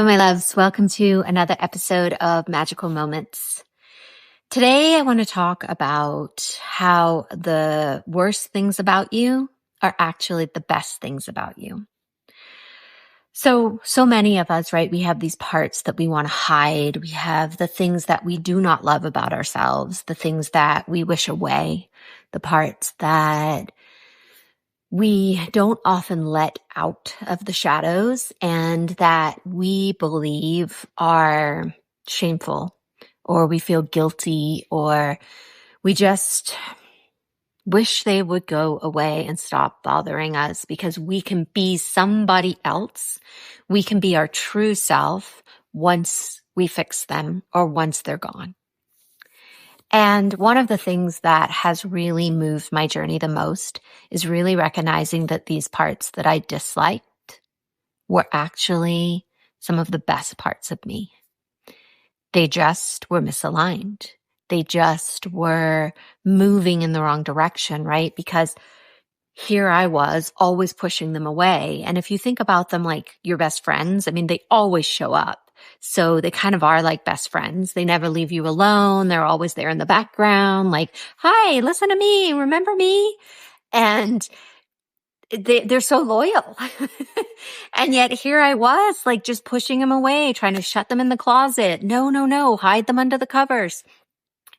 my loves. Welcome to another episode of Magical Moments. Today, I want to talk about how the worst things about you are actually the best things about you. So many of us, right? We have these parts that we want to hide. We have the things that we do not love about ourselves, the things that we wish away, the parts that we don't often let out of the shadows and that we believe are shameful, or we feel guilty, or we just wish they would go away and stop bothering us because we can be somebody else. We can be our true self once we fix them or once they're gone. And one of the things that has really moved my journey the most is really recognizing that these parts that I disliked were actually some of the best parts of me. They just were misaligned. They just were moving in the wrong direction, right? Because here I was always pushing them away. And if you think about them like your best friends, I mean, they always show up. So they kind of are like best friends. They never leave you alone. They're always there in the background, like, hi, listen to me. Remember me? And they're so loyal. And yet here I was like just pushing them away, trying to shut them in the closet. No, hide them under the covers.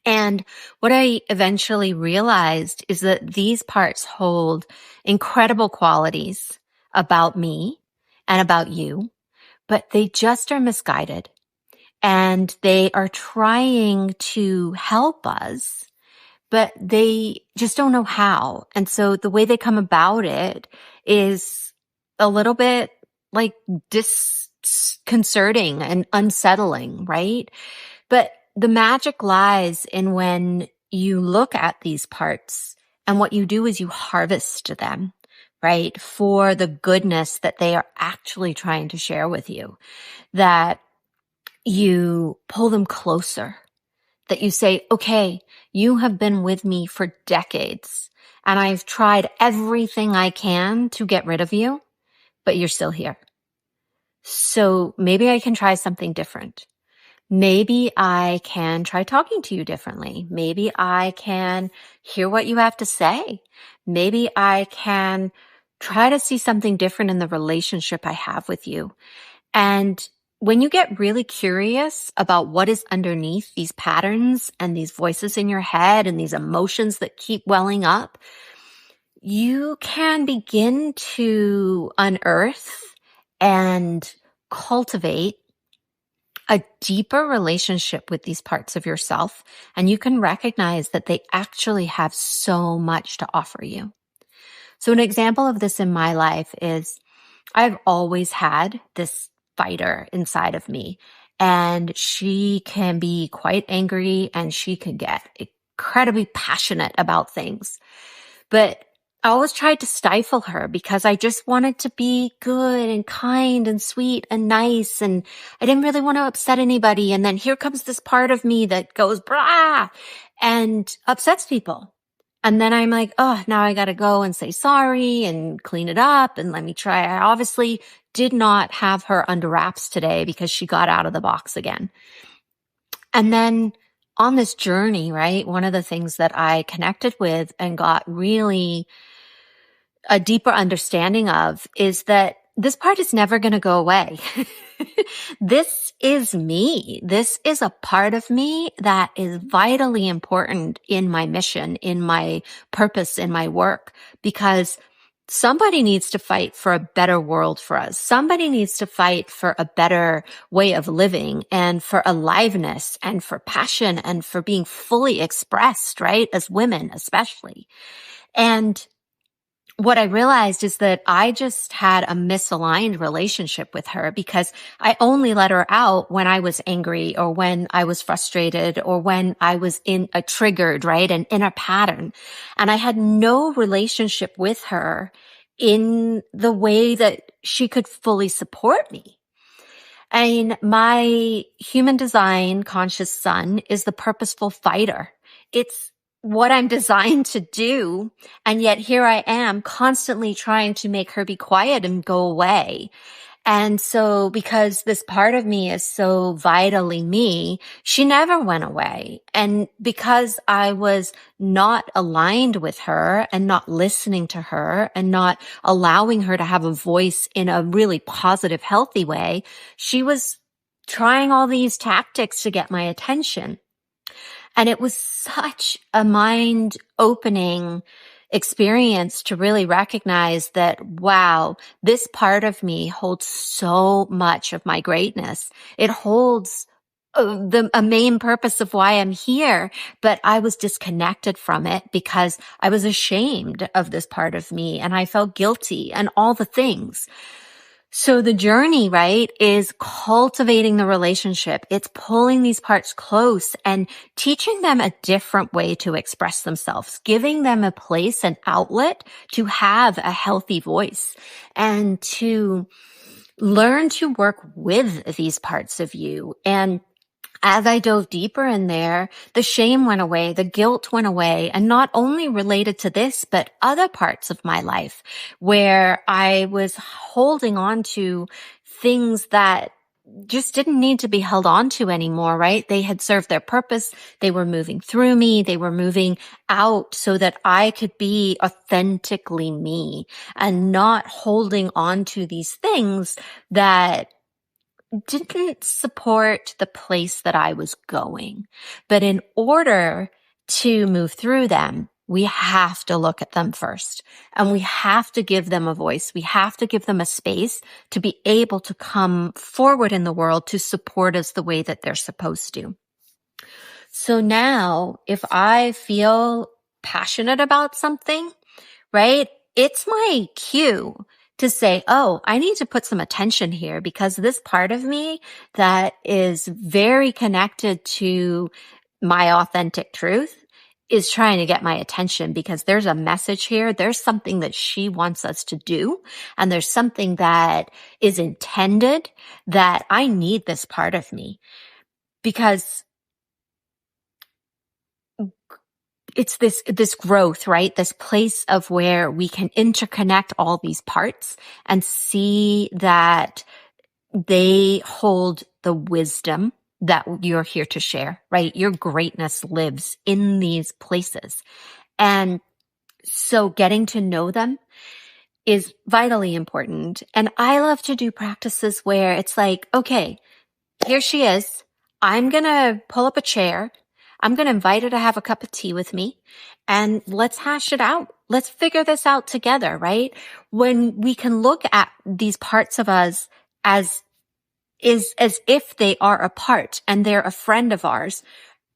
And what I eventually realized is that these parts hold incredible qualities about me and about you, but they just are misguided and they are trying to help us, but they just don't know how. And so the way they come about it is a little bit like disconcerting and unsettling, right? But the magic lies in when you look at these parts and what you do is you harvest them, right? For the goodness that they are actually trying to share with you, that you pull them closer, that you say, okay, you have been with me for decades and I've tried everything I can to get rid of you, but you're still here. So maybe I can try something different. Maybe I can try talking to you differently. Maybe I can hear what you have to say. Maybe I can try to see something different in the relationship I have with you. And when you get really curious about what is underneath these patterns and these voices in your head and these emotions that keep welling up, you can begin to unearth and cultivate a deeper relationship with these parts of yourself, and you can recognize that they actually have so much to offer you. So an example of this in my life is I've always had this fighter inside of me, and she can be quite angry and she can get incredibly passionate about things. But I always tried to stifle her because I just wanted to be good and kind and sweet and nice. And I didn't really want to upset anybody. And then here comes this part of me that goes, brah, and upsets people. And then I'm like, oh, now I got to go and say sorry and clean it up. And let me try. I obviously did not have her under wraps today because she got out of the box again. And then on this journey, right, one of the things that I connected with and got really a deeper understanding of is that this part is never going to go away. This is me. This is a part of me that is vitally important in my mission, in my purpose, in my work, because somebody needs to fight for a better world for us. Somebody needs to fight for a better way of living and for aliveness and for passion and for being fully expressed, right? As women, especially. And what I realized is that I just had a misaligned relationship with her because I only let her out when I was angry or when I was frustrated or when I was in a triggered, right? And in a pattern. And I had no relationship with her in the way that she could fully support me. I mean, my human design conscious sun is the purposeful fighter. It's what I'm designed to do. And yet here I am constantly trying to make her be quiet and go away. And so because this part of me is so vitally me, she never went away. And because I was not aligned with her and not listening to her and not allowing her to have a voice in a really positive, healthy way, she was trying all these tactics to get my attention. And it was such a mind opening experience to really recognize that, wow, this part of me holds so much of my greatness. It holds a main purpose of why I'm here, but I was disconnected from it because I was ashamed of this part of me and I felt guilty and all the things. So the journey, right, is cultivating the relationship. It's pulling these parts close and teaching them a different way to express themselves, giving them a place, an outlet to have a healthy voice and to learn to work with these parts of you. And as I dove deeper in there, the shame went away, the guilt went away, and not only related to this, but other parts of my life where I was holding on to things that just didn't need to be held on to anymore, right? They had served their purpose. They were moving through me. They were moving out so that I could be authentically me and not holding on to these things that didn't support the place that I was going. But in order to move through them, we have to look at them first and we have to give them a voice. We have to give them a space to be able to come forward in the world to support us the way that they're supposed to. So now if I feel passionate about something, right? It's my cue to say, oh, I need to put some attention here because this part of me that is very connected to my authentic truth is trying to get my attention because there's a message here. There's something that she wants us to do. And there's something that is intended that I need this part of me because it's this growth, right? This place of where we can interconnect all these parts and see that they hold the wisdom that you're here to share, right? Your greatness lives in these places. And so getting to know them is vitally important. And I love to do practices where it's like, okay, here she is. I'm going to pull up a chair. I'm going to invite her to have a cup of tea with me and let's hash it out. Let's figure this out together, right? When we can look at these parts of us as if they are a part and they're a friend of ours,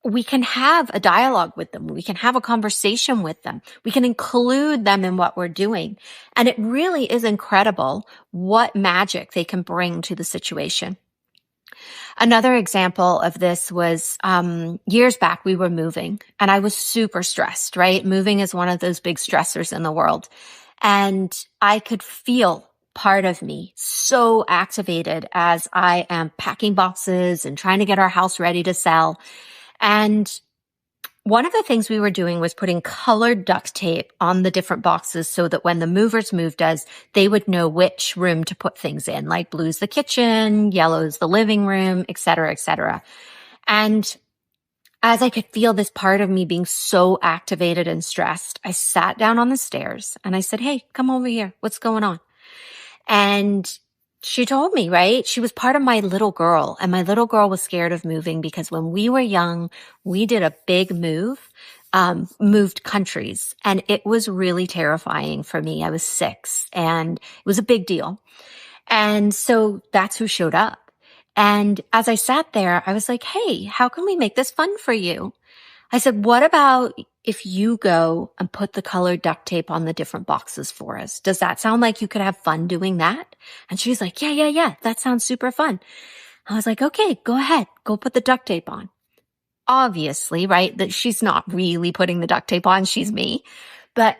we can have a dialogue with them. We can have a conversation with them. We can include them in what we're doing. And it really is incredible what magic they can bring to the situation. Another example of this was years back, we were moving and I was super stressed, right? Moving is one of those big stressors in the world. And I could feel part of me so activated as I am packing boxes and trying to get our house ready to sell. And one of the things we were doing was putting colored duct tape on the different boxes so that when the movers moved us, they would know which room to put things in, like blue's the kitchen, yellow's the living room, et cetera, et cetera. And as I could feel this part of me being so activated and stressed, I sat down on the stairs and I said, hey, come over here. What's going on? And she told me, right? She was part of my little girl and my little girl was scared of moving because when we were young, we did a big move, moved countries and it was really terrifying for me. I was 6 and it was a big deal. And so that's who showed up. And as I sat there, I was like, hey, how can we make this fun for you? I said, what about if you go and put the colored duct tape on the different boxes for us? Does that sound like you could have fun doing that? And she's like, yeah. That sounds super fun. I was like, okay, go ahead. Go put the duct tape on. Obviously, right? That she's not really putting the duct tape on. She's me. But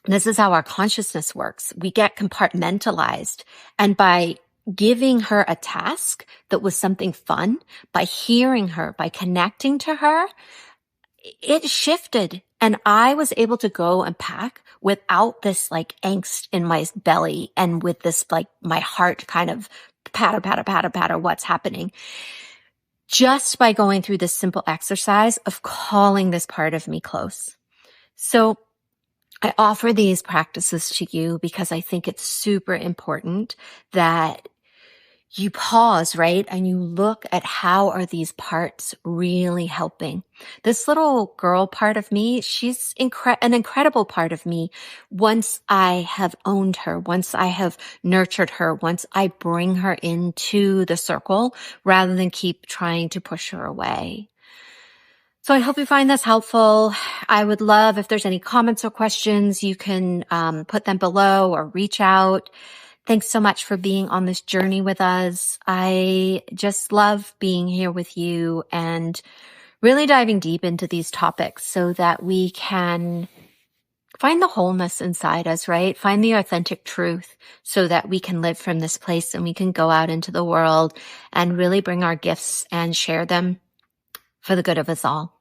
this is how our consciousness works. We get compartmentalized. And by giving her a task that was something fun, by hearing her, by connecting to her, it shifted and I was able to go and pack without this like angst in my belly and with this like my heart kind of patter, what's happening. Just by going through this simple exercise of calling this part of me close. So I offer these practices to you because I think it's super important that you pause, right? And you look at how are these parts really helping. This little girl part of me, she's an incredible part of me once I have owned her, once I have nurtured her, once I bring her into the circle rather than keep trying to push her away. So I hope you find this helpful. I would love if there's any comments or questions, you can put them below or reach out. Thanks so much for being on this journey with us. I just love being here with you and really diving deep into these topics so that we can find the wholeness inside us, right? Find the authentic truth so that we can live from this place and we can go out into the world and really bring our gifts and share them for the good of us all.